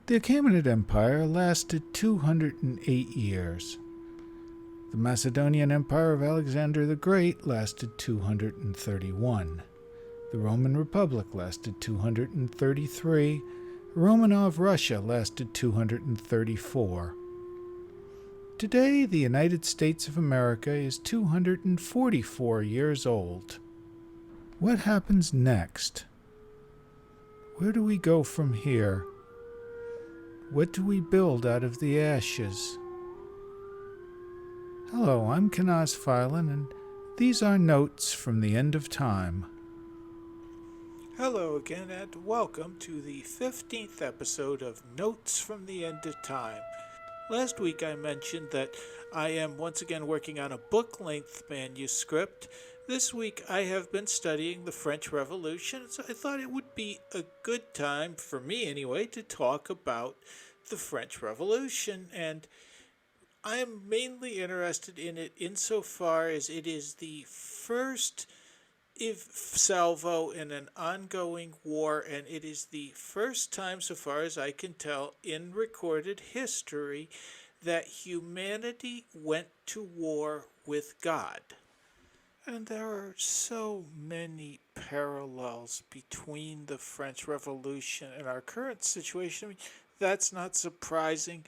The Achaemenid Empire lasted 208 years. The Macedonian Empire of Alexander the Great lasted 231. The Roman Republic lasted 233. Romanov Russia lasted 234. Today, the United States of America is 244 years old. What happens next? Where do we go from here? What do we build out of the ashes? Hello, I'm Kanaz Phelan, and these are notes from the end of time. Hello again, and welcome to the 15th episode of Notes from the End of Time. Last week I mentioned that I am once again working on a book-length manuscript. This week I have been studying the French Revolution, so I thought it would be a good time, for me anyway, to talk about the French Revolution. And I am mainly interested in it insofar as it is the first if salvo in an ongoing war, and it is the first time, so far as I can tell, in recorded history that humanity went to war with God. And there are so many parallels between the French Revolution and our current situation. I mean, that's not surprising.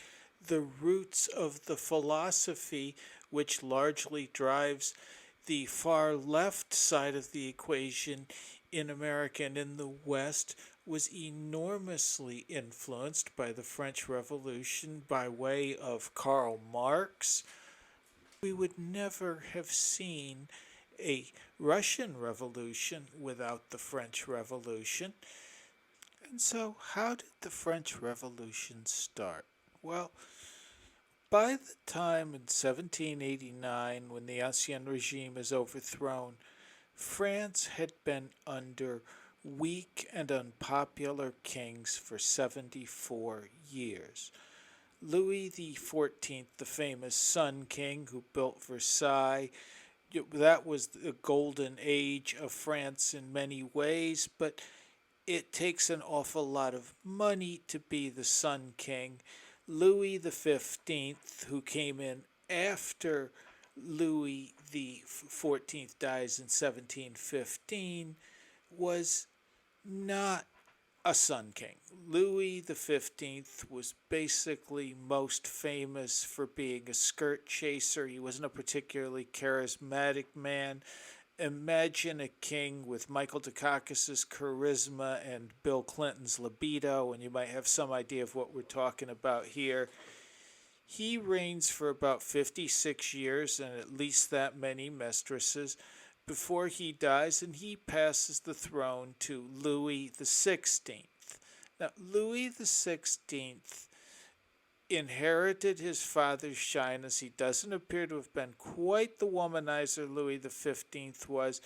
The roots of the philosophy which largely drives the far left side of the equation in America and in the West was enormously influenced by the French Revolution by way of Karl Marx. We would never have seen a Russian Revolution without the French Revolution. And so, how did the French Revolution start? Well, by the time in 1789, when the Ancien regime is overthrown, France had been under weak and unpopular kings for 74 years. Louis XIV, the famous Sun King who built Versailles, that was the golden age of France in many ways, but it takes an awful lot of money to be the Sun King. Louis XV, who came in after Louis XIV dies in 1715, was not a Sun King. Louis XV was basically most famous for being a skirt chaser. He wasn't a particularly charismatic man. Imagine a king with Michael Dukakis's charisma and Bill Clinton's libido, and you might have some idea of what we're talking about here. He reigns for about 56 years and at least that many mistresses before he dies, and he passes the throne to Louis XVI. Now, Louis XVI inherited his father's shyness. He doesn't appear to have been quite the womanizer Louis XV was,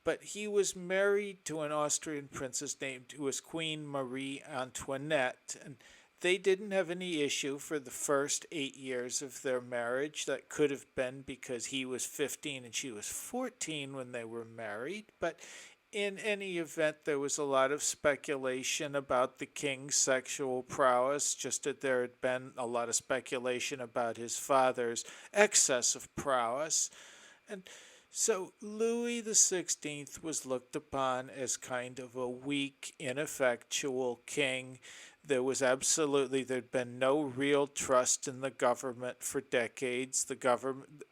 but he was married to an Austrian princess who was Queen Marie Antoinette, and they didn't have any issue for the first 8 years of their marriage. That could have been because he was 15 and she was 14 when they were married, but in any event, there was a lot of speculation about the king's sexual prowess, just as there had been a lot of speculation about his father's excess of prowess. And so Louis XVI was looked upon as kind of a weak, ineffectual king. There'd been no real trust in the government for decades.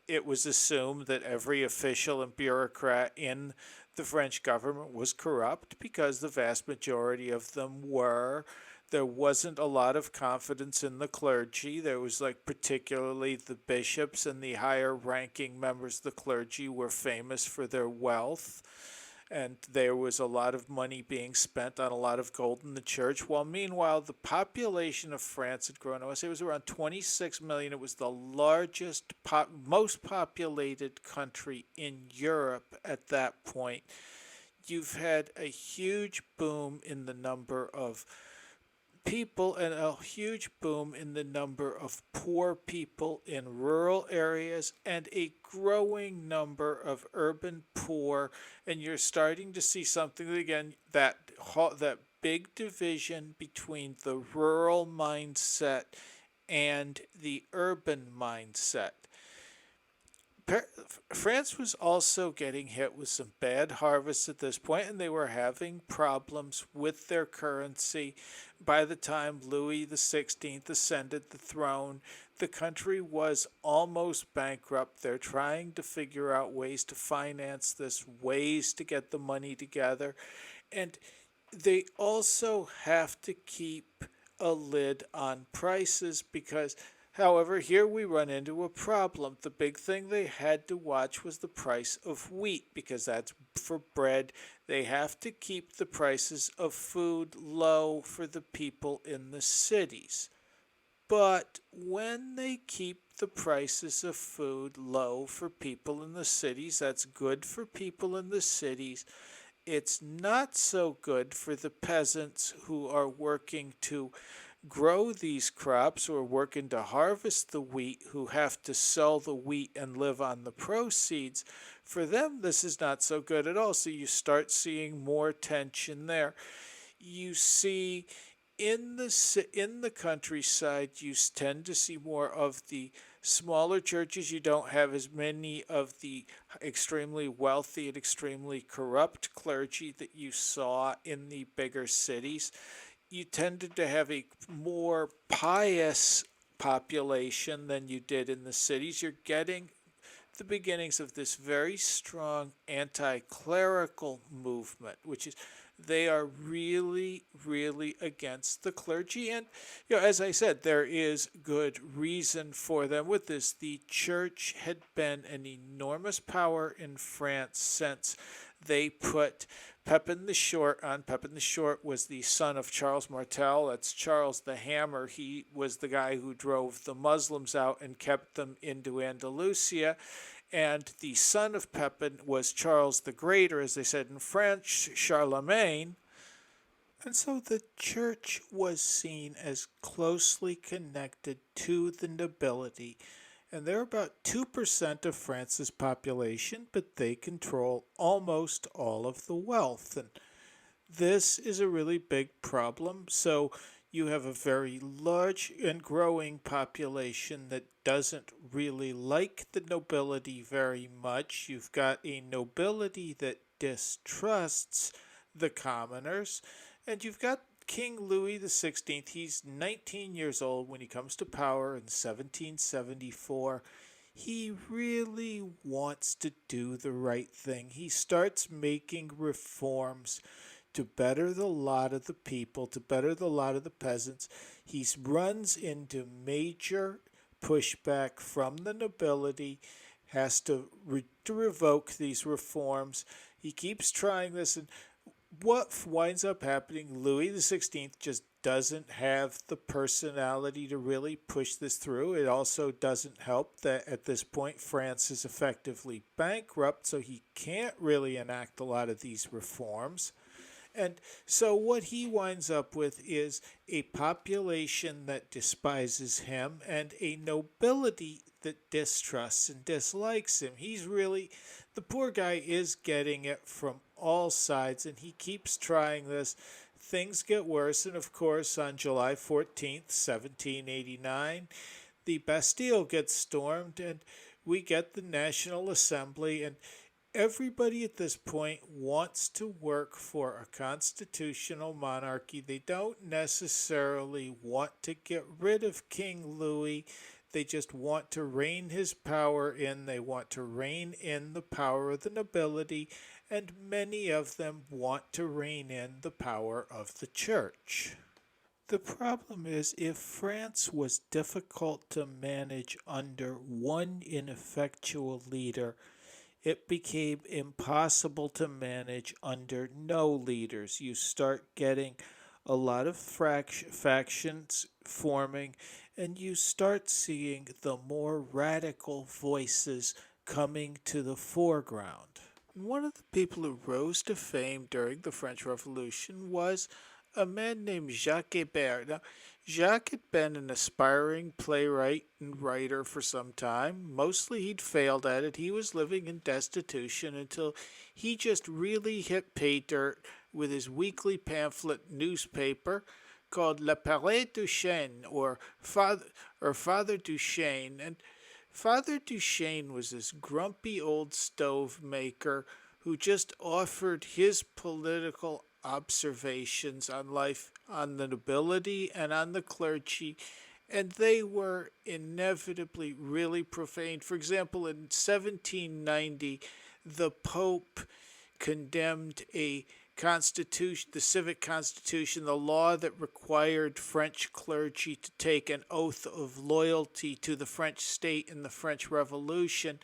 It was assumed that every official and bureaucrat in the French government was corrupt because the vast majority of them were. There wasn't a lot of confidence in the clergy. There was particularly the bishops and the higher ranking members of the clergy were famous for their wealth. And there was a lot of money being spent on a lot of gold in the church, while meanwhile the population of France had grown. I would say it was around 26 million. It was the largest, most populated country in Europe at that point. You've had a huge boom in the number of people and a huge boom in the number of poor people in rural areas and a growing number of urban poor, and you're starting to see something again that big division between the rural mindset and the urban mindset. France was also getting hit with some bad harvests at this point, and they were having problems with their currency. By the time Louis XVI ascended the throne, the country was almost bankrupt. They're trying to figure out ways to finance this, ways to get the money together. And they also have to keep a lid on prices because, however, here we run into a problem. The big thing they had to watch was the price of wheat because that's for bread. They have to keep the prices of food low for the people in the cities. But when they keep the prices of food low for people in the cities, that's good for people in the cities. It's not so good for the peasants who are working to grow these crops or working to harvest the wheat, who have to sell the wheat and live on the proceeds. For them, this is not so good at all. So you start seeing more tension there. You see in the countryside, you tend to see more of the smaller churches. You don't have as many of the extremely wealthy and extremely corrupt clergy that you saw in the bigger cities. You tended to have a more pious population than you did in the cities. You're getting the beginnings of this very strong anti-clerical movement, which is they are really, really against the clergy. And, as I said, there is good reason for them with this. The church had been an enormous power in France since they put Pepin the Short on. Pepin the Short was the son of Charles Martel. That's Charles the Hammer. He was the guy who drove the Muslims out and kept them into Andalusia. And the son of Pepin was Charles the Great, or as they said in French, Charlemagne. And so the church was seen as closely connected to the nobility. And they're about 2% of France's population, but they control almost all of the wealth. And this is a really big problem. So you have a very large and growing population that doesn't really like the nobility very much. You've got a nobility that distrusts the commoners, and you've got King Louis XVI. He's 19 years old when he comes to power in 1774. He really wants to do the right thing. He starts making reforms to better the lot of the people, to better the lot of the peasants. He runs into major pushback from the nobility, has to revoke these reforms. He keeps trying this, and what winds up happening, Louis XVI just doesn't have the personality to really push this through. It also doesn't help that at this point France is effectively bankrupt, so he can't really enact a lot of these reforms. And so what he winds up with is a population that despises him and a nobility that distrusts and dislikes him. The poor guy is getting it from all sides, and he keeps trying this. Things get worse, and of course, on July 14th, 1789, the Bastille gets stormed, and we get the National Assembly, and everybody at this point wants to work for a constitutional monarchy. They don't necessarily want to get rid of King Louis. They just want to rein his power in. They want to rein in the power of the nobility, and many of them want to rein in the power of the church. The problem is, if France was difficult to manage under one ineffectual leader, it became impossible to manage under no leaders. You start getting a lot of factions forming, and you start seeing the more radical voices coming to the foreground. One of the people who rose to fame during the French Revolution was a man named Jacques Hébert. Now, Jacques had been an aspiring playwright and writer for some time. Mostly he'd failed at it. He was living in destitution until he just really hit pay dirt with his weekly pamphlet newspaper called Le Palais Duchesne, or Father Duchesne. And Father Duchesne was this grumpy old stove maker who just offered his political observations on life, on the nobility, and on the clergy, and they were inevitably really profane. For example, in 1790, the Pope condemned a constitution, the civic constitution, the law that required French clergy to take an oath of loyalty to the French state in the French Revolution.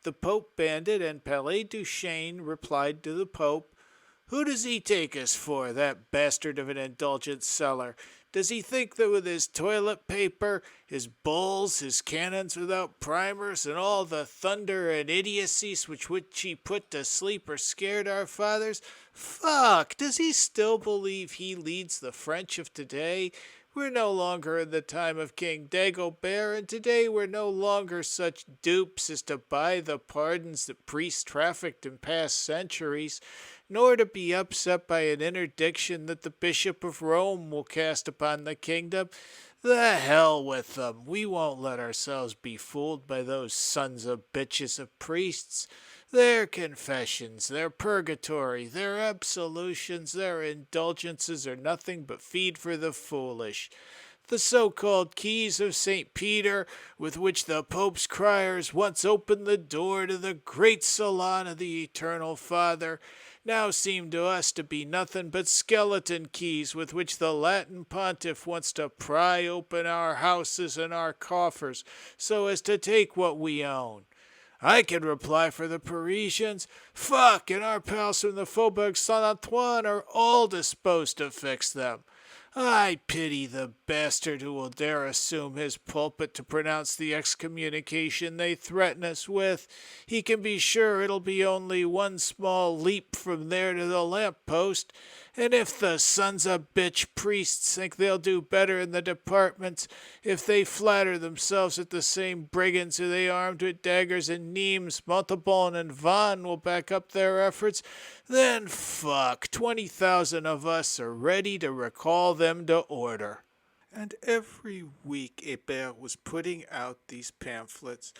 The Pope banned it, and Palais Duchesne replied to the Pope, "Who does he take us for, that bastard of an indulgence seller? Does he think that with his toilet paper, his bulls, his cannons without primers, and all the thunder and idiocies which he put to sleep or scared our fathers? Fuck! Does he still believe he leads the French of today? We're no longer in the time of King Dagobert, and today we're no longer such dupes as to buy the pardons that priests trafficked in past centuries, nor to be upset by an interdiction that the Bishop of Rome will cast upon the kingdom. The hell with them. We won't let ourselves be fooled by those sons of bitches of priests. Their confessions, their purgatory, their absolutions, their indulgences are nothing but feed for the foolish. The so-called keys of St. Peter, with which the Pope's criers once opened the door to the great salon of the Eternal Father, now seem to us to be nothing but skeleton keys with which the Latin pontiff wants to pry open our houses and our coffers so as to take what we own. I can reply for the Parisians. Fuck, and our pals from the Faubourg Saint-Antoine are all disposed to fix them. I pity the bastard who will dare assume his pulpit to pronounce the excommunication they threaten us with. He can be sure it'll be only one small leap from there to the lamp-post, and if the sons of bitch priests think they'll do better in the departments, if they flatter themselves that the same brigands who they armed with daggers in Nimes, Montauban, and Vannes will back up their efforts, then fuck, 20,000 of us are ready to recall them to order." And every week Hébert was putting out these pamphlets.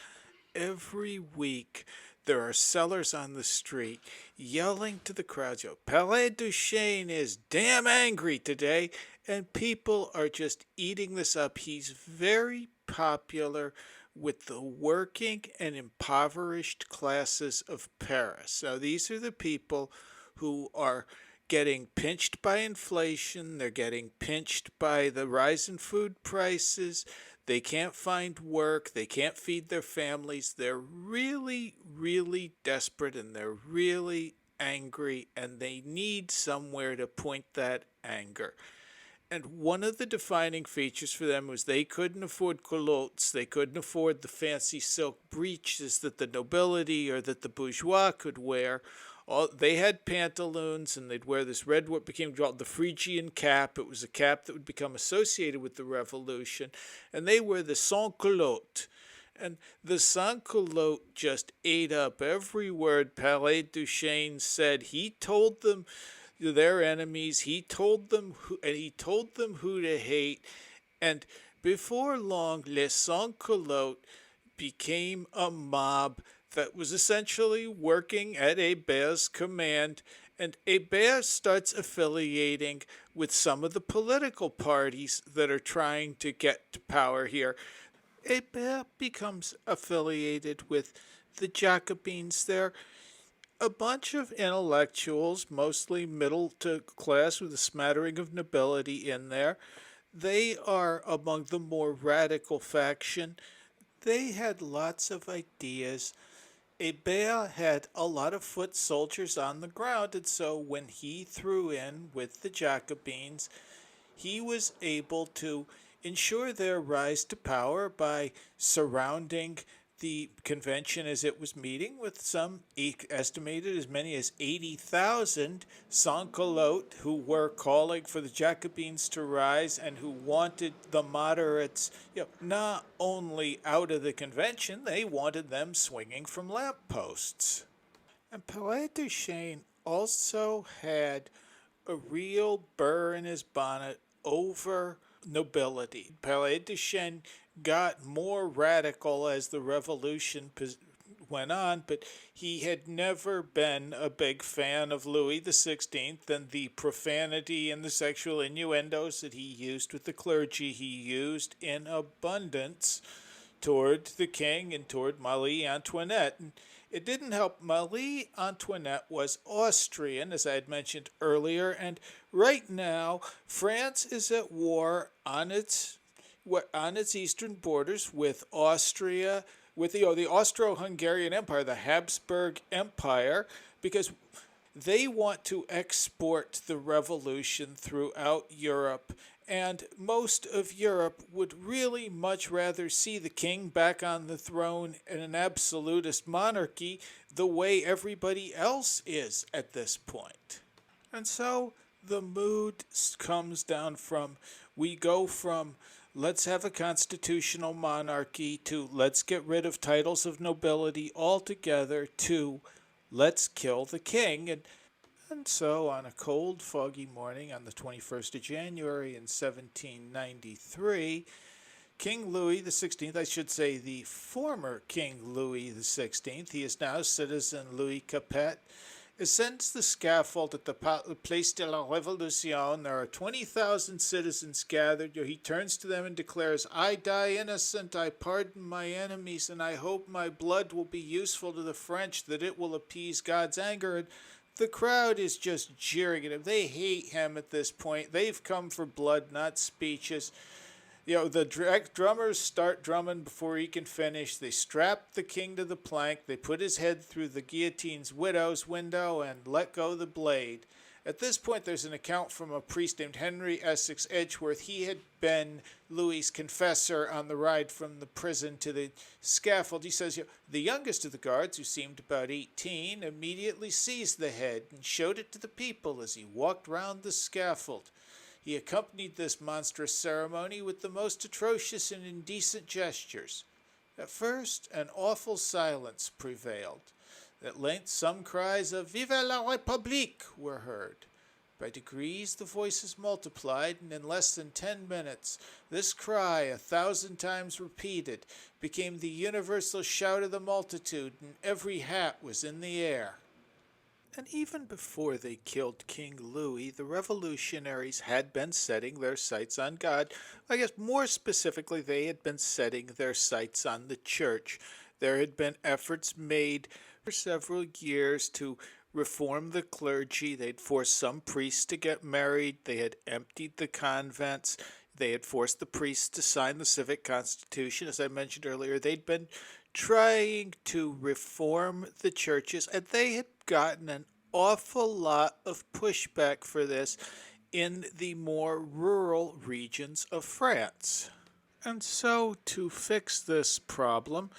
Every week there are sellers on the street yelling to the crowd, "Palais Duchesne is damn angry today," and people are just eating this up. He's very popular with the working and impoverished classes of Paris. Now, these are the people who are getting pinched by inflation, they're getting pinched by the rise in food prices, they can't find work, they can't feed their families, they're really, really desperate, and they're really angry, and they need somewhere to point that anger. And one of the defining features for them was they couldn't afford culottes, they couldn't afford the fancy silk breeches that the nobility or that the bourgeois could wear. They had pantaloons, and they'd wear this red, what became called the Phrygian cap. It was a cap that would become associated with the revolution, and they were the sans-culottes. And the sans-culottes just ate up every word Palais Duchesne said. He told them their enemies. He told them who to hate. And before long, les sans-culottes became a mob that was essentially working at Hébert's command, and Hébert starts affiliating with some of the political parties that are trying to get to power here. Hébert becomes affiliated with the Jacobins. They're a bunch of intellectuals, mostly middle to class with a smattering of nobility in there. They are among the more radical faction. They had lots of ideas. Hébert had a lot of foot soldiers on the ground, and so when he threw in with the Jacobins, he was able to ensure their rise to power by surrounding the convention as it was meeting with some estimated as many as 80,000 sans-culottes who were calling for the Jacobins to rise and who wanted the moderates, not only out of the convention, they wanted them swinging from lampposts. And Palais Duchesne also had a real burr in his bonnet over nobility. Palais de Chêne got more radical as the revolution went on, but he had never been a big fan of Louis XVI and the profanity and the sexual innuendos that he used with the clergy, he used in abundance toward the king and toward Marie Antoinette. And it didn't help. Marie Antoinette was Austrian, as I had mentioned earlier, and right now France is at war on its eastern borders with Austria, with the Austro-Hungarian Empire, the Habsburg Empire, because they want to export the revolution throughout Europe, and most of Europe would really much rather see the king back on the throne in an absolutist monarchy the way everybody else is at this point. And so the mood comes down from, we go from let's have a constitutional monarchy to let's get rid of titles of nobility altogether to let's kill the king. And so on a cold, foggy morning on the 21st of January in 1793, King Louis XVI, I should say the former King Louis XVI, he is now citizen Louis Capet, ascends the scaffold at the Place de la Révolution. There are 20,000 citizens gathered. He turns to them and declares, I die innocent, I pardon my enemies, and I hope my blood will be useful to the French, that it will appease God's anger. And the crowd is just jeering at him. They hate him at this point. They've come for blood, not speeches. The drummers start drumming before he can finish. They strap the king to the plank. They put his head through the guillotine's widow's window and let go the blade. At this point, there's an account from a priest named Henry Essex Edgeworth. He had been Louis's confessor on the ride from the prison to the scaffold. He says, the youngest of the guards, who seemed about 18, immediately seized the head and showed it to the people as he walked round the scaffold. He accompanied this monstrous ceremony with the most atrocious and indecent gestures. At first, an awful silence prevailed. At length, some cries of Vive la République were heard. By degrees, the voices multiplied, and in less than 10 minutes, this cry, 1,000 times repeated, became the universal shout of the multitude, and every hat was in the air. And even before they killed King Louis, the revolutionaries had been setting their sights on God. I guess more specifically, they had been setting their sights on the church. There had been efforts made for several years to reform the clergy. They'd forced some priests to get married. They had emptied the convents. They had forced the priests to sign the civic constitution. As I mentioned earlier, they'd been trying to reform the churches, and they had gotten an awful lot of pushback for this in the more rural regions of France. And so, to fix this problem,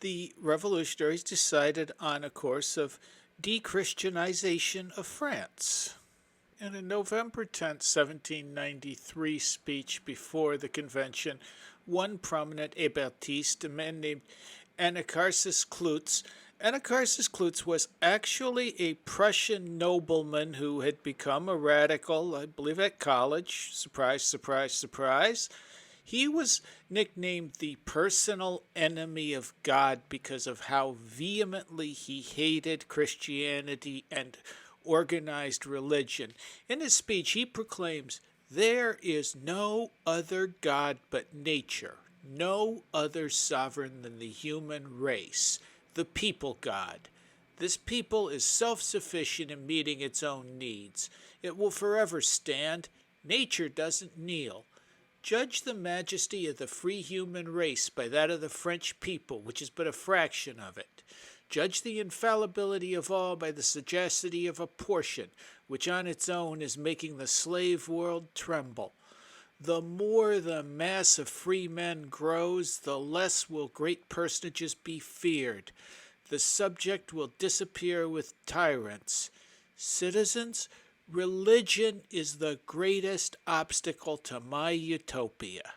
the revolutionaries decided on a course of dechristianization of France. In a November 10, 1793 speech before the convention, one prominent Hébertiste, a man named Anacharsis Clootz was actually a Prussian nobleman who had become a radical, I believe, at college. Surprise, surprise, surprise. He was nicknamed the personal enemy of God because of how vehemently he hated Christianity and organized religion. In his speech, he proclaims, there is no other God but nature, no other sovereign than the human race, the people God. This people is self-sufficient in meeting its own needs. It will forever stand. Nature doesn't kneel. Judge the majesty of the free human race by that of the French people, which is but a fraction of it. Judge the infallibility of all by the sagacity of a portion, which on its own is making the slave world tremble. The more the mass of free men grows, the less will great personages be feared. The subject will disappear with tyrants. Citizens, religion is the greatest obstacle to my utopia.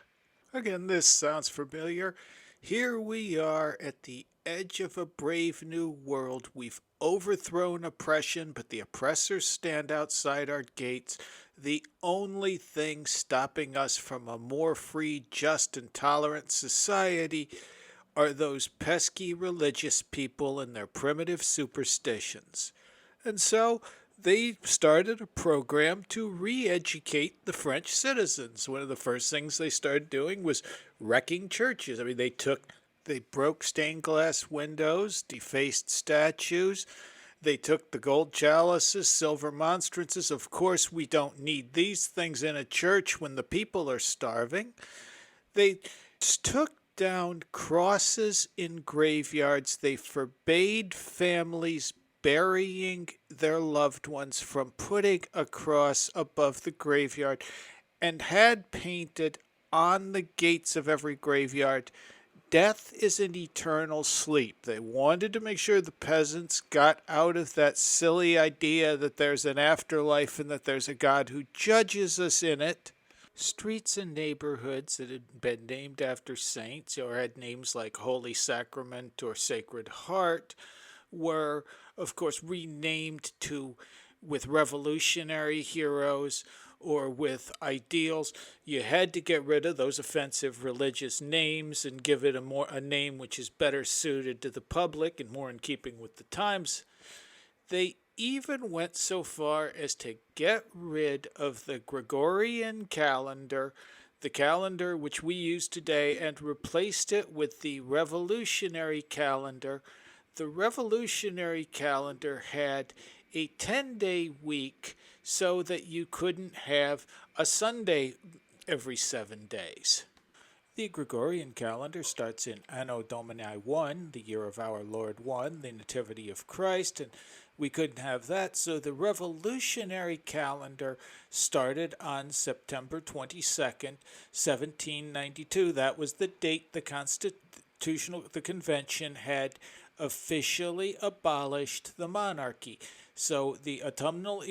Again, this sounds familiar. Here we are at the edge of a brave new world. We've overthrown oppression, but the oppressors stand outside our gates. The only thing stopping us from a more free, just, and tolerant society are those pesky religious people and their primitive superstitions. And so they started a program to re educate the French citizens. One of the first things they started doing was wrecking churches. I mean, they broke stained glass windows, defaced statues. They took the gold chalices, silver monstrances. Of course, we don't need these things in a church when the people are starving. They took down crosses in graveyards. They forbade families burying their loved ones from putting a cross above the graveyard and had painted on the gates of every graveyard, "Death is an eternal sleep." They wanted to make sure the peasants got out of that silly idea that there's an afterlife and that there's a God who judges us in it. Streets and neighborhoods that had been named after saints or had names like Holy Sacrament or Sacred Heart were, of course, renamed to with revolutionary heroes or with ideals. You had to get rid of those offensive religious names and give it a name which is better suited to the public and more in keeping with the times. They even went so far as to get rid of the Gregorian calendar, the calendar which we use today, and replaced it with the revolutionary calendar. The revolutionary calendar had a 10-day week so that you couldn't have a Sunday every 7 days. The Gregorian calendar starts in Anno Domini 1, the year of our Lord 1, the Nativity of Christ, and we couldn't have that, so the revolutionary calendar started on September 22nd, 1792. That was the date the convention had officially abolished the monarchy. So the autumnal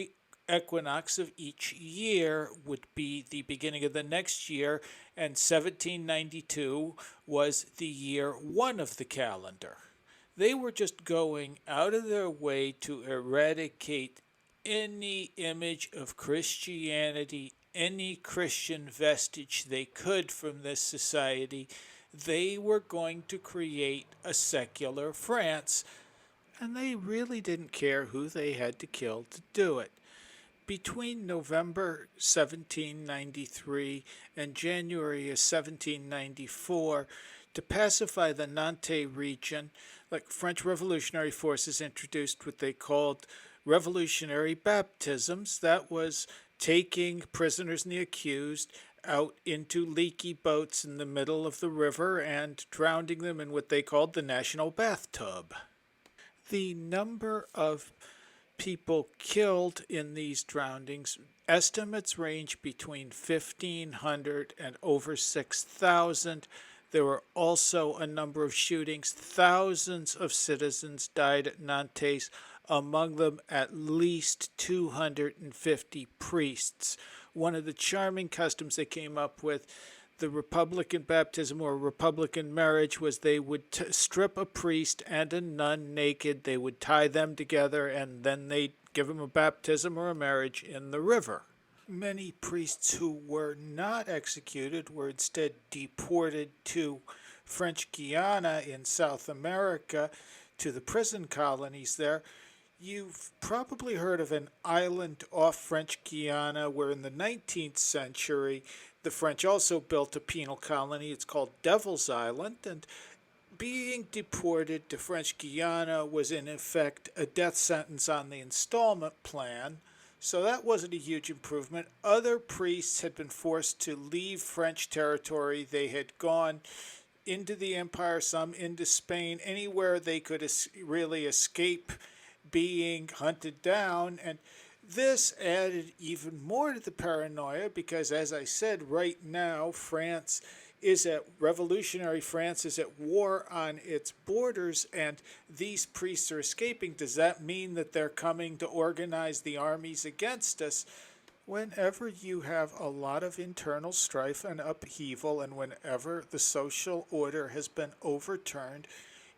equinox of each year would be the beginning of the next year, and 1792 was the year one of the calendar. They were just going out of their way to eradicate any image of Christianity, any Christian vestige they could from this society. They were going to create a secular France, and they really didn't care who they had to kill to do it. Between November 1793 and January of 1794, to pacify the Nantes region, French revolutionary forces introduced what they called revolutionary baptisms. That was taking prisoners and the accused out into leaky boats in the middle of the river and drowning them in what they called the national bathtub. The number of people killed in these drownings, estimates range between 1,500 and over 6,000. There were also a number of shootings. Thousands of citizens died at Nantes, among them at least 250 priests. One of the charming customs they came up with, the Republican baptism or Republican marriage, was they would strip a priest and a nun naked. They would tie them together and then they'd give them a baptism or a marriage in the river. Many priests who were not executed were instead deported to French Guiana in South America, to the prison colonies there. You've probably heard of an island off French Guiana where in the 19th century the French also built a penal colony. It's called Devil's Island, and being deported to French Guiana was in effect a death sentence on the installment plan. So that wasn't a huge improvement. Other priests had been forced to leave French territory. They had gone into the empire, some into Spain, anywhere they could really escape being hunted down. And this added even more to the paranoia because, as I said, right now revolutionary France is at war on its borders, and these priests are escaping. Does that mean that they're coming to organize the armies against us? Whenever you have a lot of internal strife and upheaval, and whenever the social order has been overturned,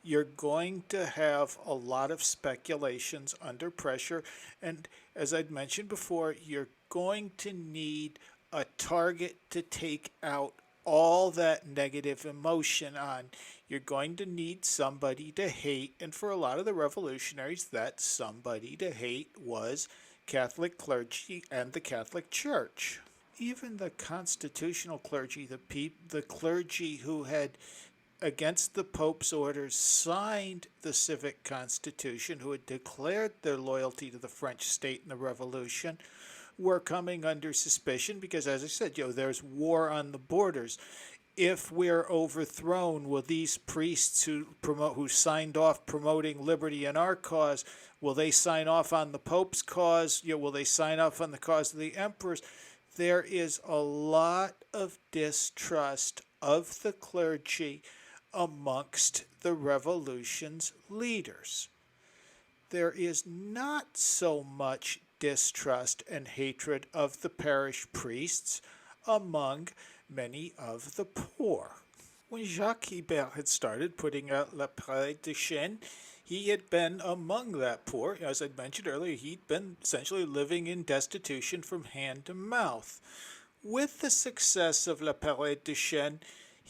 you're going to have a lot of speculations under pressure. And as I'd mentioned before, you're going to need a target to take out all that negative emotion on. You're going to need somebody to hate. And for a lot of the revolutionaries, that somebody to hate was Catholic clergy and the Catholic Church. Even the constitutional clergy, the clergy who had against the Pope's orders, signed the civic constitution, who had declared their loyalty to the French state in the Revolution, were coming under suspicion because, as I said, there's war on the borders. If we're overthrown, will these priests who signed off promoting liberty in our cause, will they sign off on the Pope's cause? Will they sign off on the cause of the emperors? There is a lot of distrust of the clergy amongst the revolution's leaders. There is not so much distrust and hatred of the parish priests among many of the poor. When Jacques Ibert had started putting out La Prairie de Chêne, he had been among that poor. As I'd mentioned earlier, he'd been essentially living in destitution from hand to mouth. With the success of La Prairie de Chêne,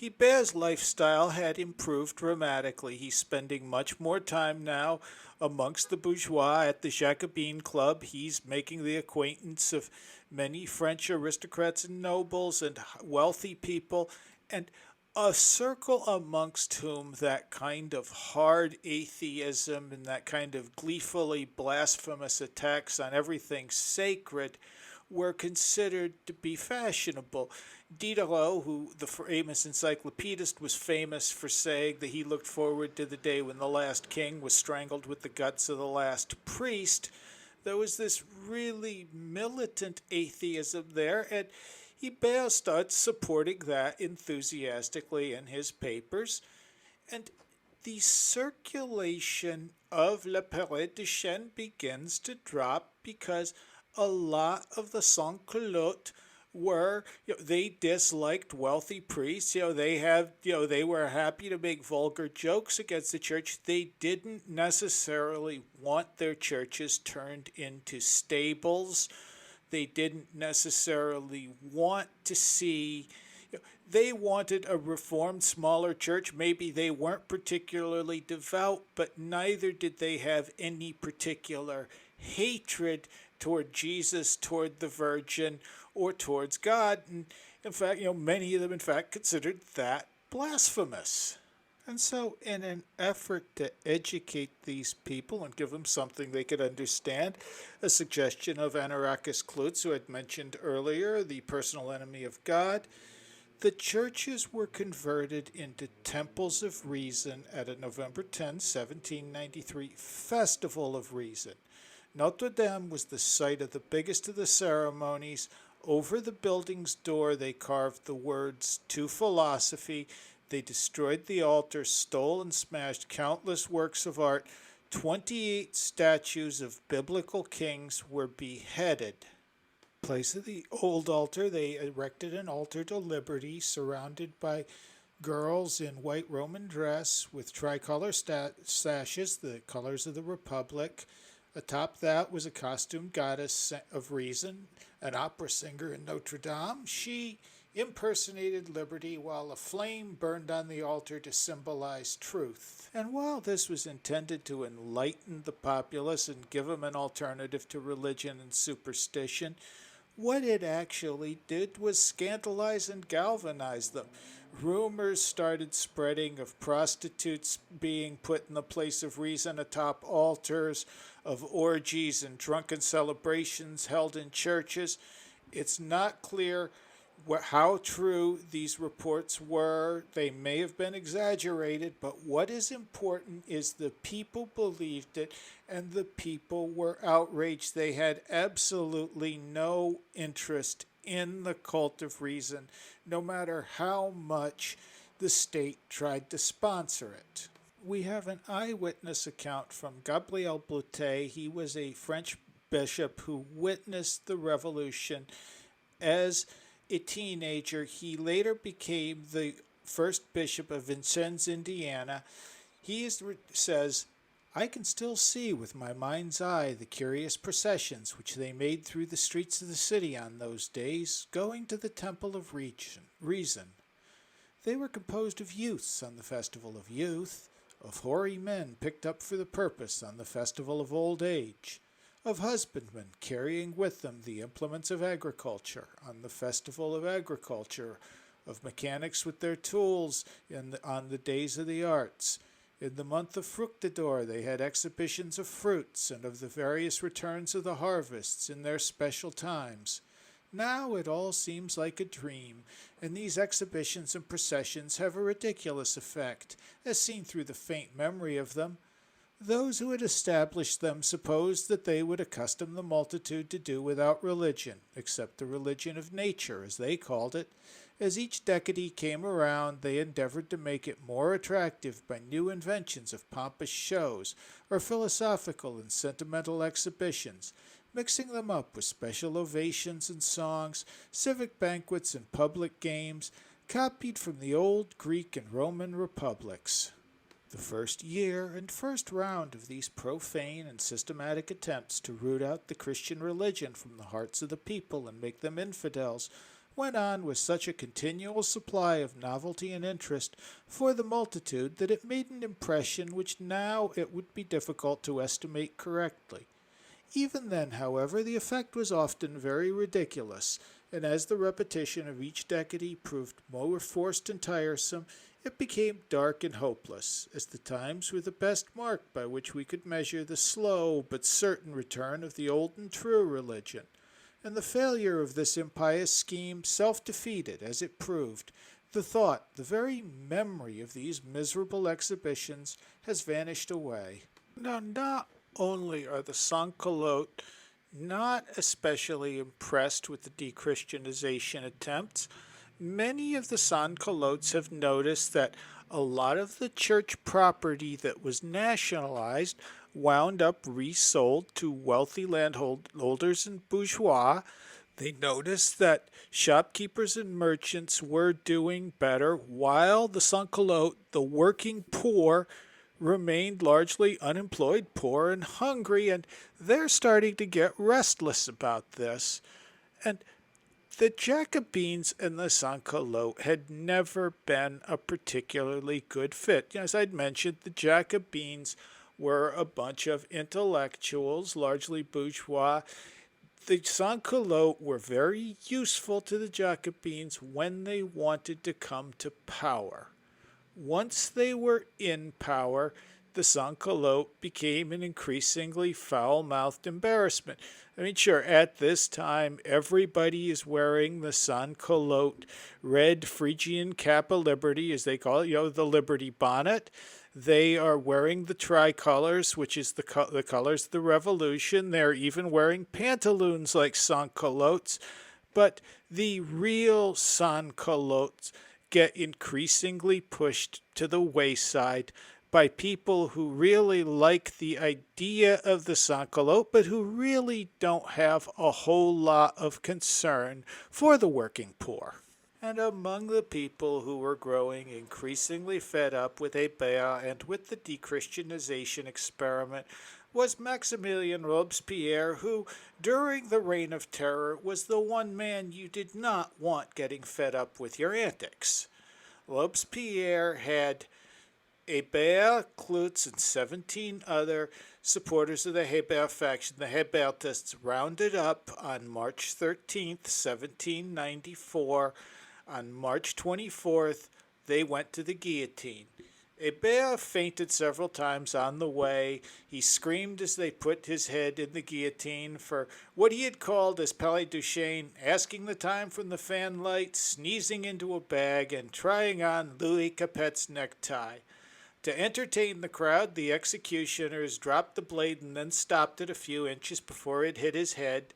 Ibert's lifestyle had improved dramatically. He's spending much more time now amongst the bourgeois at the Jacobin Club. He's making the acquaintance of many French aristocrats and nobles and wealthy people, and a circle amongst whom that kind of hard atheism and that kind of gleefully blasphemous attacks on everything sacred were considered to be fashionable. Diderot, who the famous encyclopedist, was famous for saying that he looked forward to the day when the last king was strangled with the guts of the last priest. There was this really militant atheism there, and Ibert starts supporting that enthusiastically in his papers. And the circulation of La Prairie de Chêne begins to drop because a lot of the sans-culottes were, they disliked wealthy priests. They were happy to make vulgar jokes against the church. They didn't necessarily want their churches turned into stables. They didn't necessarily want to see. They wanted a reformed, smaller church. Maybe they weren't particularly devout, but neither did they have any particular hatred toward Jesus, toward the Virgin, or towards God. And in fact, many of them, in fact, considered that blasphemous. And so, in an effort to educate these people and give them something they could understand, a suggestion of Anarchus Cloots, who I'd mentioned earlier, the personal enemy of God, the churches were converted into temples of reason at a November 10, 1793 Festival of Reason. Notre Dame was the site of the biggest of the ceremonies. Over the building's door, they carved the words, "To Philosophy." They destroyed the altar, stole and smashed countless works of art. 28 statues of biblical kings were beheaded. In place of the old altar, they erected an altar to liberty surrounded by girls in white Roman dress with tricolor sashes, the colors of the Republic. Atop that was a costumed goddess of reason, an opera singer in Notre Dame. She impersonated liberty while a flame burned on the altar to symbolize truth. And while this was intended to enlighten the populace and give them an alternative to religion and superstition, what it actually did was scandalize and galvanize them. Rumors started spreading of prostitutes being put in the place of reason atop altars, of orgies and drunken celebrations held in churches. It's not clear how true these reports were. They may have been exaggerated, but what is important is the people believed it and the people were outraged. They had absolutely no interest in the cult of reason, no matter how much the state tried to sponsor it. We have an eyewitness account from Gabriel Bloutet. He was a French bishop who witnessed the revolution as a teenager. He later became the first bishop of Vincennes, Indiana. Says, I can still see with my mind's eye the curious processions which they made through the streets of the city on those days, going to the Temple of Reason. They were composed of youths on the Festival of Youth, of hoary men picked up for the purpose on the Festival of Old Age, of husbandmen carrying with them the implements of agriculture on the Festival of Agriculture, of mechanics with their tools on the Days of the Arts. In the month of Fructidor they had exhibitions of fruits and of the various returns of the harvests in their special times. Now it all seems like a dream, and these exhibitions and processions have a ridiculous effect, as seen through the faint memory of them. Those who had established them supposed that they would accustom the multitude to do without religion, except the religion of nature, as they called it. As each decady came around, they endeavored to make it more attractive by new inventions of pompous shows, or philosophical and sentimental exhibitions, mixing them up with special ovations and songs, civic banquets and public games, copied from the old Greek and Roman republics. The first year and first round of these profane and systematic attempts to root out the Christian religion from the hearts of the people and make them infidels went on with such a continual supply of novelty and interest for the multitude that it made an impression which now it would be difficult to estimate correctly. Even then, however, the effect was often very ridiculous, and as the repetition of each decady proved more forced and tiresome, it became dark and hopeless, as the times were the best mark by which we could measure the slow but certain return of the old and true religion. And the failure of this impious scheme self-defeated, as it proved. The thought, the very memory of these miserable exhibitions has vanished away. Now, not only are the sans-culottes not especially impressed with the dechristianization attempts, many of the sans-culottes have noticed that a lot of the church property that was nationalized wound up resold to wealthy landholders and bourgeois. They noticed that shopkeepers and merchants were doing better, while the sans-culottes, the working poor, remained largely unemployed, poor, and hungry, and they're starting to get restless about this. And the Jacobins and the sans-culottes had never been a particularly good fit. As I'd mentioned, the Jacobins were a bunch of intellectuals, largely bourgeois. The sans-culottes were very useful to the Jacobins when they wanted to come to power. Once they were in power, the sans-culottes became an increasingly foul-mouthed embarrassment. I mean, sure, at this time, everybody is wearing the sans-culotte red Phrygian cap of liberty, as they call it, the Liberty bonnet. They are wearing the tricolors, which is the colors of the revolution. They're even wearing pantaloons like sans-culottes. But the real sans-culottes get increasingly pushed to the wayside by people who really like the idea of the sans-culotte, but who really don't have a whole lot of concern for the working poor. And among the people who were growing increasingly fed up with Hébert and with the dechristianization experiment was Maximilien Robespierre, who, during the Reign of Terror, was the one man you did not want getting fed up with your antics. Robespierre had Hébert, Cloutz, and 17 other supporters of the Hébert faction, the Hébertists, rounded up on March 13th, 1794. On March 24th, they went to the guillotine. Hébert fainted several times on the way. He screamed as they put his head in the guillotine for what he had called, as Palais Duchesne, asking the time from the fanlight, sneezing into a bag, and trying on Louis Capet's necktie. To entertain the crowd, the executioners dropped the blade and then stopped it a few inches before it hit his head,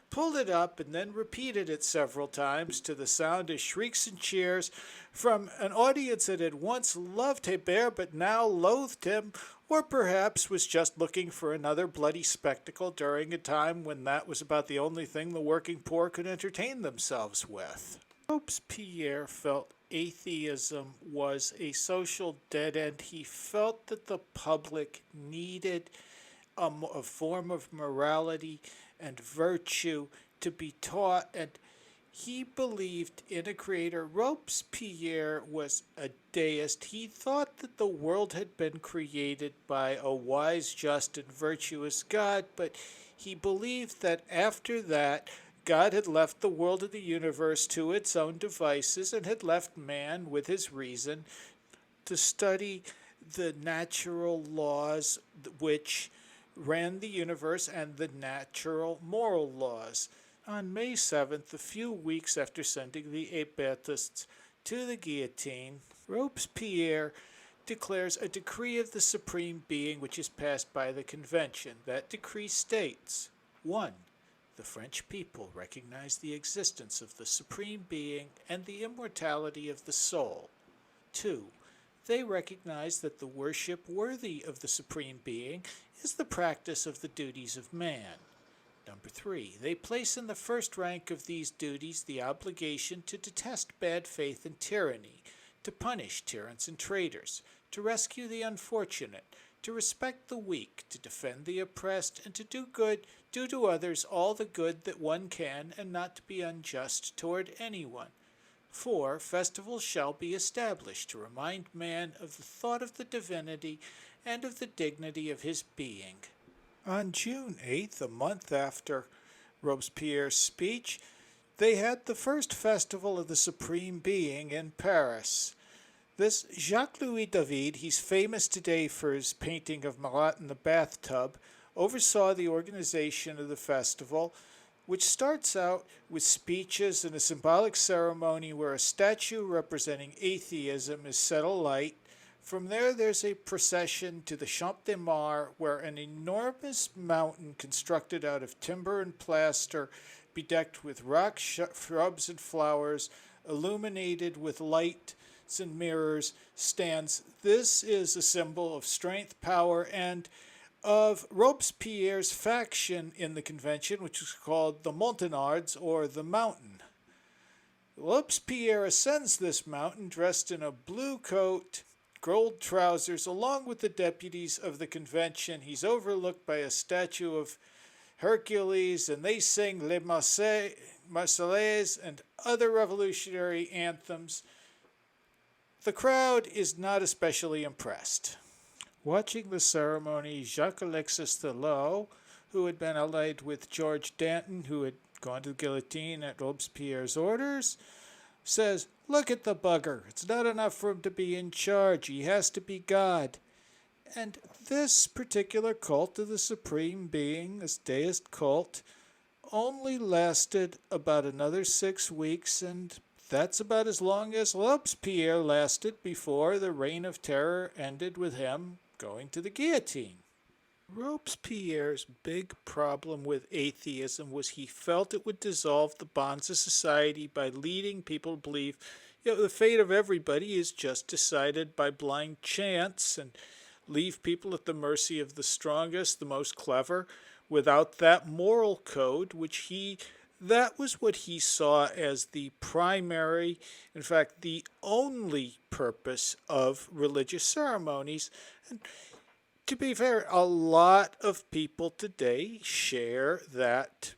pulled it up, and then repeated it several times to the sound of shrieks and cheers from an audience that had once loved Hébert but now loathed him, or perhaps was just looking for another bloody spectacle during a time when that was about the only thing the working poor could entertain themselves with. Robespierre felt atheism was a social dead end. He felt that the public needed a form of morality and virtue to be taught, and he believed in a creator. Robespierre was a deist. He thought that the world had been created by a wise, just, and virtuous God, but he believed that after that, God had left the world of the universe to its own devices and had left man with his reason to study the natural laws which ran the universe and the natural moral laws. On May 7th, a few weeks after sending the Hébertists to the guillotine, Robespierre declares a decree of the Supreme Being which is passed by the Convention. That decree states 1. The French people recognize the existence of the Supreme Being and the immortality of the soul. 2. They recognize that the worship worthy of the Supreme Being is the practice of the duties of man. Number 3. They place in the first rank of these duties the obligation to detest bad faith and tyranny, to punish tyrants and traitors, to rescue the unfortunate, to respect the weak, to defend the oppressed, and to do to others all the good that one can, and not to be unjust toward anyone. 4. Festivals shall be established to remind man of the thought of the divinity and of the dignity of his being. On June 8th, a month after Robespierre's speech, they had the first festival of the Supreme Being in Paris. This Jacques-Louis David, he's famous today for his painting of Marat in the bathtub, oversaw the organization of the festival, which starts out with speeches and a symbolic ceremony where a statue representing atheism is set alight. From there's a procession to the Champ de Mars, where an enormous mountain constructed out of timber and plaster, bedecked with rock shrubs and flowers, illuminated with lights and mirrors, stands. This is a symbol of strength, power, and of Robespierre's faction in the convention, which was called the Montagnards, or the Mountain. Robespierre ascends this mountain dressed in a blue coat, gold trousers, along with the deputies of the convention. He's overlooked by a statue of Hercules, and they sing Les Marseillaise and other revolutionary anthems. The crowd is not especially impressed. Watching the ceremony, Jacques-Alexis Thelot, who had been allied with George Danton, who had gone to the guillotine at Robespierre's orders, says, "Look at the bugger. It's not enough for him to be in charge. He has to be God." And this particular cult of the Supreme Being, this deist cult, only lasted about another 6 weeks, and that's about as long as Robespierre lasted before the Reign of Terror ended with him going to the guillotine. Robespierre's big problem with atheism was he felt it would dissolve the bonds of society by leading people to believe, the fate of everybody is just decided by blind chance, and leave people at the mercy of the strongest, the most clever, without that moral code, that was what he saw as the primary, in fact, the only purpose of religious ceremonies. And to be fair, a lot of people today share that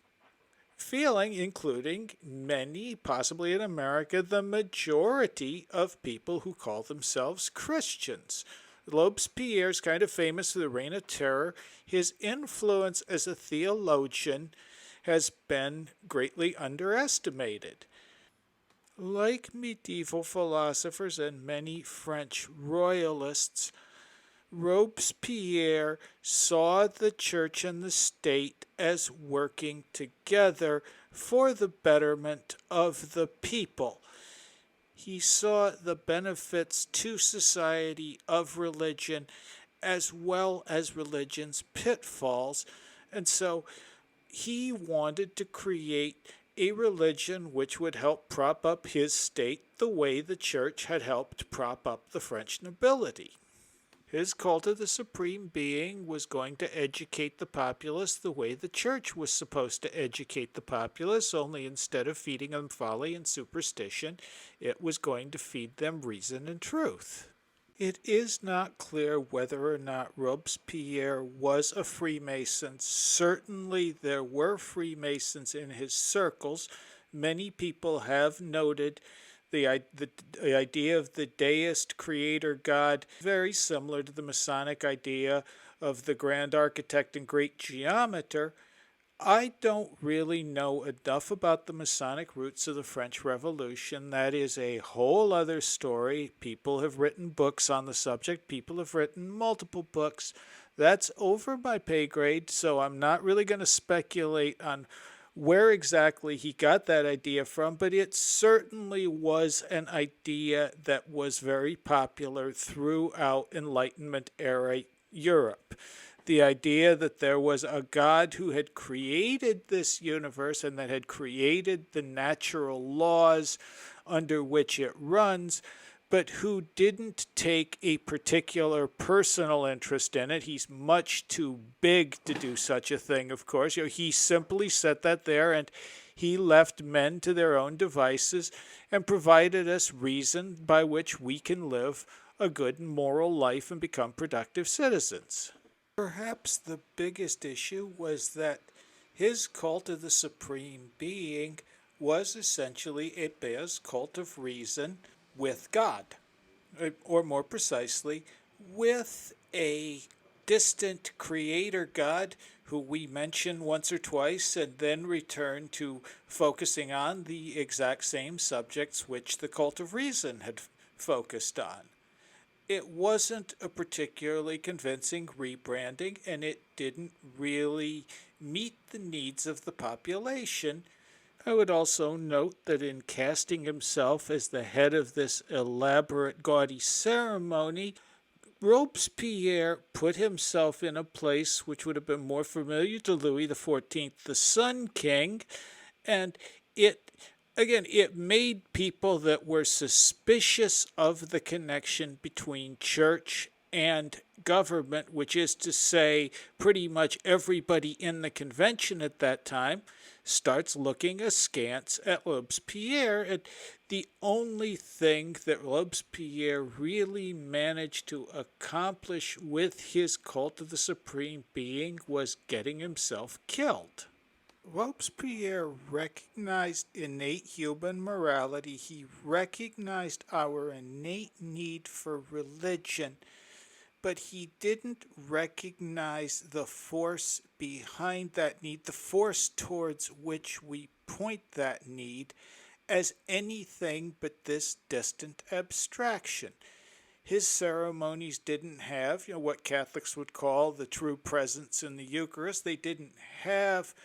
feeling, including many, possibly in America, the majority of people who call themselves Christians. Robespierre's kind of famous for the Reign of Terror. His influence as a theologian has been greatly underestimated. Like medieval philosophers and many French royalists, Robespierre saw the church and the state as working together for the betterment of the people. He saw the benefits to society of religion as well as religion's pitfalls, and so he wanted to create a religion which would help prop up his state the way the church had helped prop up the French nobility. His cult of the Supreme Being was going to educate the populace the way the church was supposed to educate the populace, only instead of feeding them folly and superstition, it was going to feed them reason and truth. It is not clear whether or not Robespierre was a Freemason. Certainly there were Freemasons in his circles. Many people have noted the idea of the deist creator god, very similar to the Masonic idea of the grand architect and great geometer. I don't really know enough about the Masonic roots of the French Revolution. That is a whole other story. People have written books on the subject. People have written multiple books. That's over my pay grade, so I'm not really going to speculate on where exactly he got that idea from, but it certainly was an idea that was very popular throughout Enlightenment era Europe. The idea that there was a God who had created this universe and that had created the natural laws under which it runs, but who didn't take a particular personal interest in it. He's much too big to do such a thing, of course. He simply set that there, and he left men to their own devices and provided us reason by which we can live a good and moral life and become productive citizens. Perhaps the biggest issue was that his cult of the Supreme Being was essentially a Béar's cult of reason with God, or more precisely, with a distant creator God who we mention once or twice and then return to focusing on the exact same subjects which the cult of reason had focused on. It wasn't a particularly convincing rebranding, and it didn't really meet the needs of the population. I would also note that in casting himself as the head of this elaborate, gaudy ceremony, Robespierre put himself in a place which would have been more familiar to Louis XIV, the Sun King, and it made people that were suspicious of the connection between church and government, which is to say pretty much everybody in the convention at that time, starts looking askance at Robespierre. And the only thing that Robespierre really managed to accomplish with his cult of the Supreme Being was getting himself killed. Robespierre recognized innate human morality. He recognized our innate need for religion, but he didn't recognize the force behind that need, the force towards which we point that need, as anything but this distant abstraction. His ceremonies didn't have, what Catholics would call the true presence in the Eucharist. They didn't have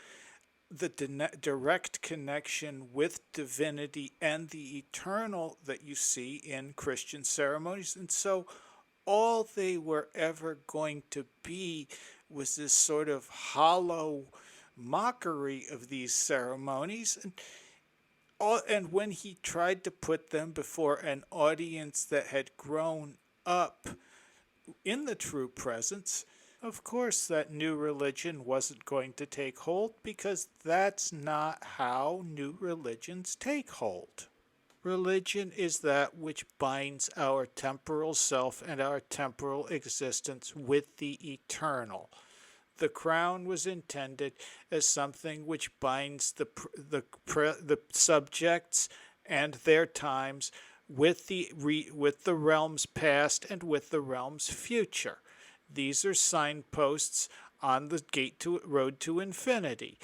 the direct connection with divinity and the eternal that you see in Christian ceremonies. And so all they were ever going to be was this sort of hollow mockery of these ceremonies. And when he tried to put them before an audience that had grown up in the true presence, of course that new religion wasn't going to take hold, because that's not how new religions take hold. Religion is that which binds our temporal self and our temporal existence with the eternal. The crown was intended as something which binds the subjects and their times with the realms past and with the realms future. These are signposts on the road to infinity.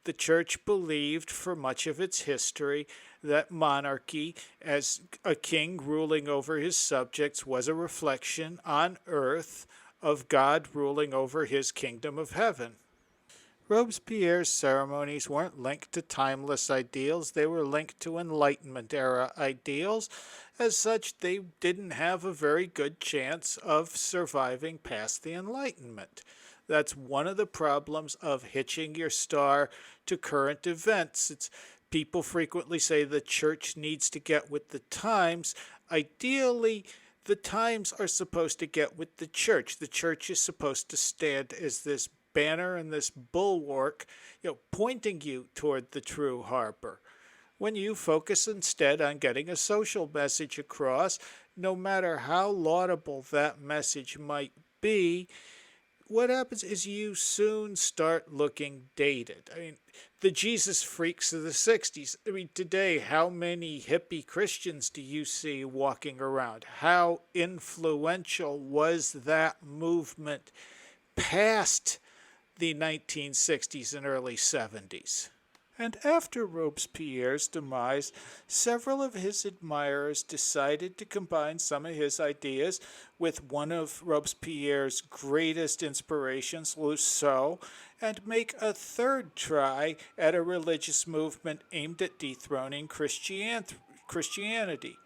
The church believed for much of its history that monarchy, as a king ruling over his subjects, was a reflection on earth of God ruling over his kingdom of heaven. Robespierre's ceremonies weren't linked to timeless ideals. They were linked to Enlightenment era ideals. As such, they didn't have a very good chance of surviving past the Enlightenment. That's one of the problems of hitching your star to current events. People frequently say the church needs to get with the times. Ideally, the times are supposed to get with the church. The church is supposed to stand as this banner and this bulwark, pointing you toward the true harbor. When you focus instead on getting a social message across, no matter how laudable that message might be, what happens is you soon start looking dated. I mean, the Jesus freaks of the 60s. I mean, today, how many hippie Christians do you see walking around? How influential was that movement past the 1960s and early 70s? And after Robespierre's demise, several of his admirers decided to combine some of his ideas with one of Robespierre's greatest inspirations, Rousseau, and make a third try at a religious movement aimed at dethroning Christianity.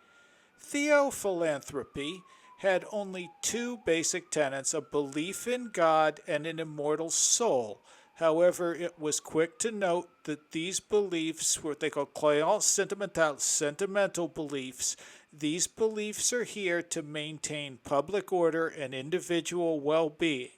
Theophilanthropy had only two basic tenets: a belief in God and an immortal soul. However, it was quick to note that these beliefs were what they call croyances sentimentales, sentimental beliefs. These beliefs are here to maintain public order and individual well-being.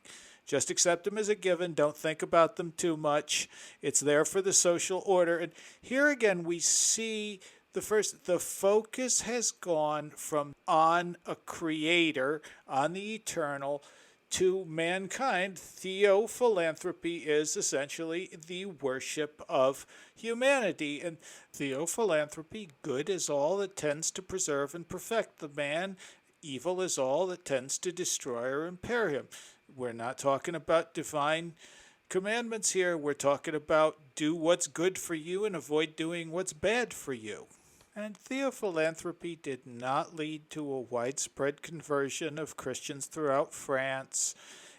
Just accept them as a given. Don't think about them too much. It's there for the social order. And here again, we see the focus has gone from on a creator, on the eternal, to mankind. Theophilanthropy is essentially the worship of humanity. And theophilanthropy, good is all that tends to preserve and perfect the man. Evil is all that tends to destroy or impair him. We're not talking about divine commandments here. We're talking about do what's good for you and avoid doing what's bad for you. And theophilanthropy did not lead to a widespread conversion of Christians throughout France.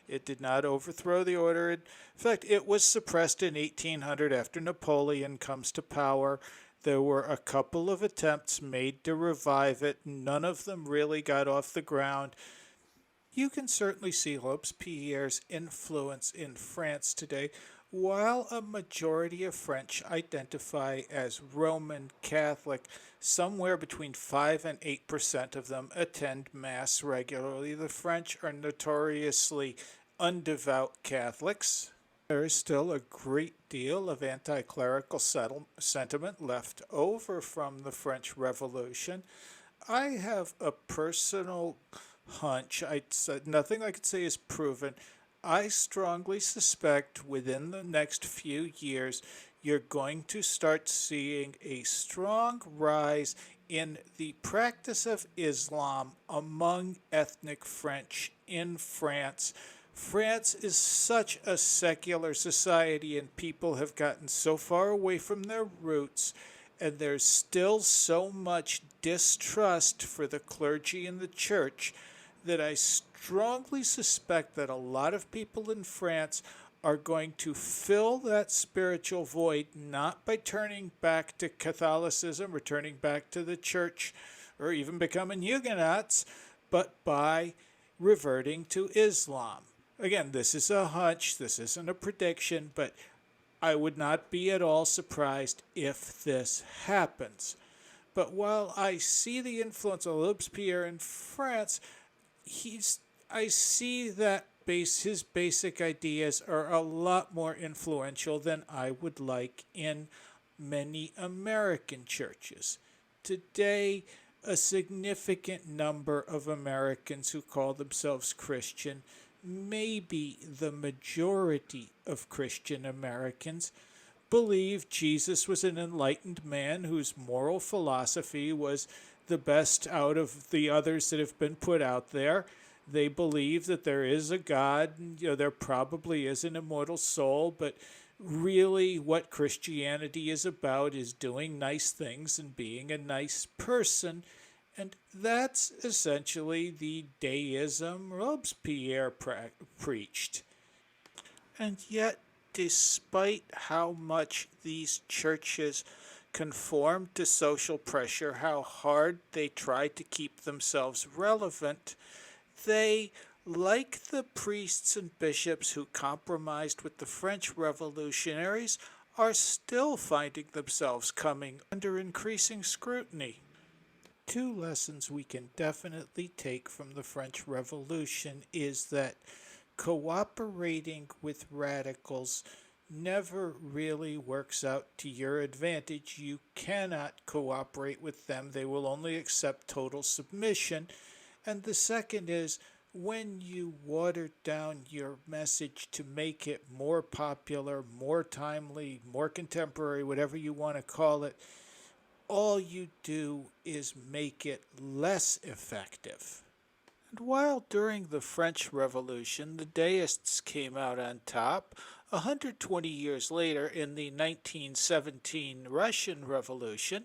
It did not overthrow the order. In fact, it was suppressed in 1800 after Napoleon comes to power. There were a couple of attempts made to revive it. None of them really got off the ground. You can certainly see Robespierre's influence in France today. While a majority of French identify as Roman Catholic, somewhere between 5 and 8% of them attend Mass regularly. The French are notoriously undevout Catholics. There is still a great deal of anti-clerical sentiment left over from the French Revolution. I have a personal hunch. Nothing I could say is proven. I strongly suspect within the next few years, you're going to start seeing a strong rise in the practice of Islam among ethnic French in France. France is such a secular society, and people have gotten so far away from their roots, and there's still so much distrust for the clergy and the church that I strongly suspect that a lot of people in France are going to fill that spiritual void, not by turning back to Catholicism, returning back to the church, or even becoming Huguenots, but by reverting to Islam. Again, this is a hunch, this isn't a prediction, but I would not be at all surprised if this happens. But while I see the influence of Robespierre in France, I see that his basic ideas are a lot more influential than I would like in many American churches. Today, a significant number of Americans who call themselves Christian, maybe the majority of Christian Americans, believe Jesus was an enlightened man whose moral philosophy was the best out of the others that have been put out there. They believe that there is a God, and, there probably is an immortal soul, but really what Christianity is about is doing nice things and being a nice person. And that's essentially the deism Robespierre preached. And yet, despite how much these churches conform to social pressure, how hard they try to keep themselves relevant, they, like the priests and bishops who compromised with the French revolutionaries, are still finding themselves coming under increasing scrutiny. Two lessons we can definitely take from the French Revolution is that cooperating with radicals never really works out to your advantage. You cannot cooperate with them, they will only accept total submission. And the second is when you water down your message to make it more popular, more timely, more contemporary, whatever you want to call it, all you do is make it less effective. And while during the French Revolution the deists came out on top, 120 years later in the 1917 Russian Revolution,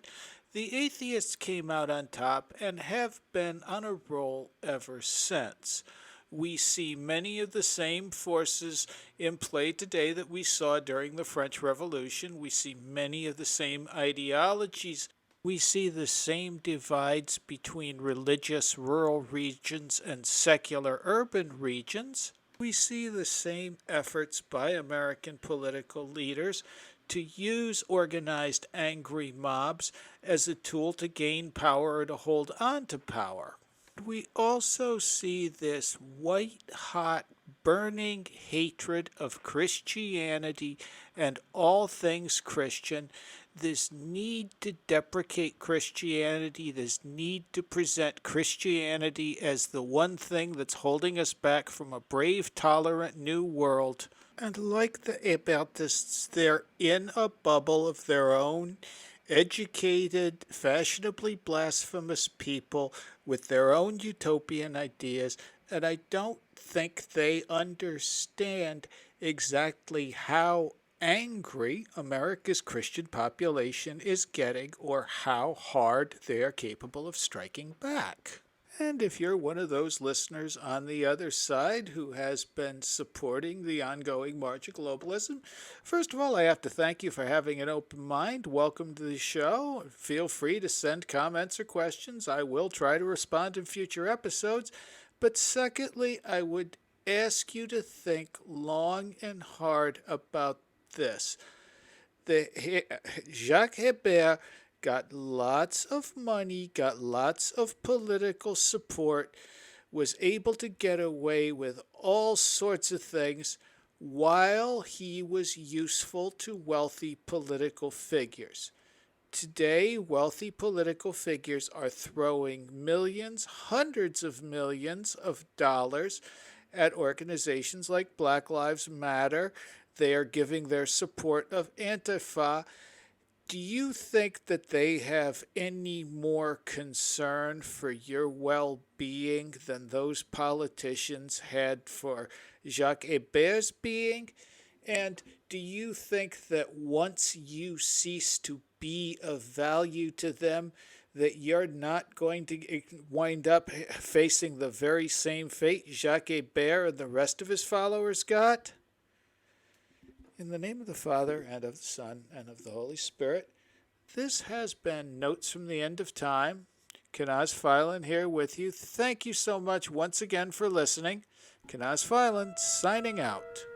the atheists came out on top and have been on a roll ever since. We see many of the same forces in play today that we saw during the French Revolution. We see many of the same ideologies. We see the same divides between religious rural regions and secular urban regions. We see the same efforts by American political leaders to use organized angry mobs as a tool to gain power or to hold on to power. We also see this white hot burning hatred of Christianity and all things Christian, this need to deprecate Christianity, this need to present Christianity as the one thing that's holding us back from a brave, tolerant new world. And like the Hébertists, they're in a bubble of their own, educated, fashionably blasphemous people with their own utopian ideas, and I don't think they understand exactly how angry America's Christian population is getting or how hard they are capable of striking back. And if you're one of those listeners on the other side who has been supporting the ongoing march of globalism, first of all, I have to thank you for having an open mind. Welcome to the show. Feel free to send comments or questions. I will try to respond in future episodes. But secondly, I would ask you to think long and hard about this. Jacques Hébert got lots of money, got lots of political support, was able to get away with all sorts of things while he was useful to wealthy political figures. Today, wealthy political figures are throwing millions, hundreds of millions of dollars at organizations like Black Lives Matter. They are giving their support of Antifa. Do you think that they have any more concern for your well-being than those politicians had for Jacques Hébert's being? And do you think that once you cease to be of value to them, that you're not going to wind up facing the very same fate Jacques Hébert and the rest of his followers got? In the name of the Father, and of the Son, and of the Holy Spirit, this has been Notes from the End of Time. Kenaz Phelan here with you. Thank you so much once again for listening. Kenaz Phelan signing out.